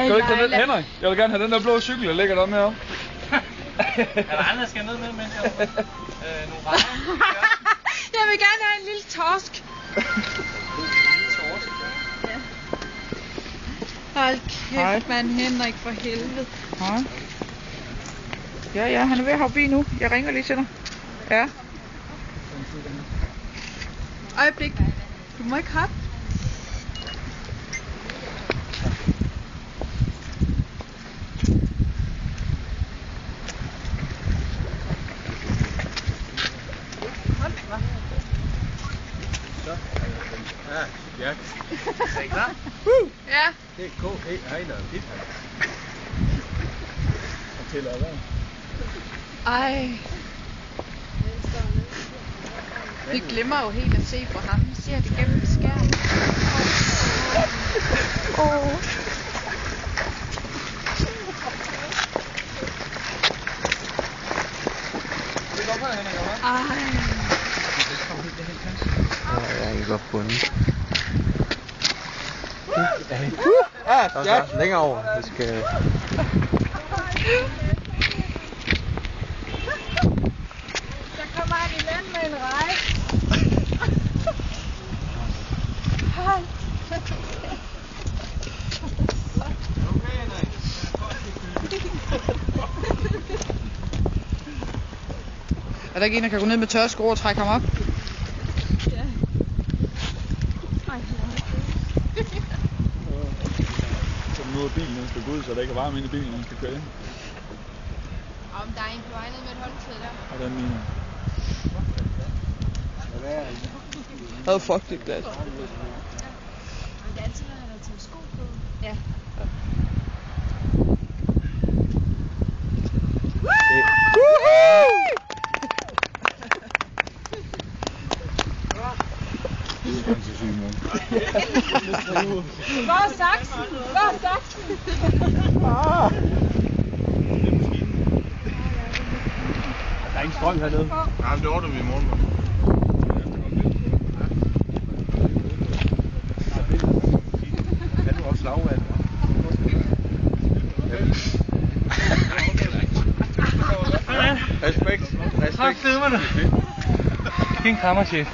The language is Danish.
Kan du ikke tage den, Henrik? Jeg vil gerne have den der blå cykel, der ligger der med om. Er der andre, der skal ned med, mens jeg nogle rejer? Jeg vil gerne have en lille torsk. Hold kæft, mand, Henrik, for helvede. Hej. Ja, han er ved at hoppe i nu. Jeg ringer lige til dig. Ja. Øjeblik. Du må ikke hoppe. Ja. Er I klar? Ja. Det er K.E. Pizza. Fortæller jeg hvad? Ej. Vi glemmer jo helt at se på ham. Vi ser det gennem skærmen. Det går på, Henrik, eller hvad? Ej. Jeg kan godt bunde. Ja. Længere over. Det skal... Så kommer han i land med en rej. Er der ikke en, der kan gå ned med tørre sko og trække ham op? Ja. Så nu er bilen, den skal gå ud, så der ikke er varme inde i bilen, når den skal køre ind. Om der er en på vej ned med et håndklæde der. Og den mine. Åh, fuck det glas. Men det er altid, når han har taget sko på. Ja. Hvor er saksen? Hvor er saksen? Der er ingen strøm hernede. Nej, det ordner vi i morgen. Kan du også lavvand? Respekt. Tak, stemmerne. Ingen krammer, chef.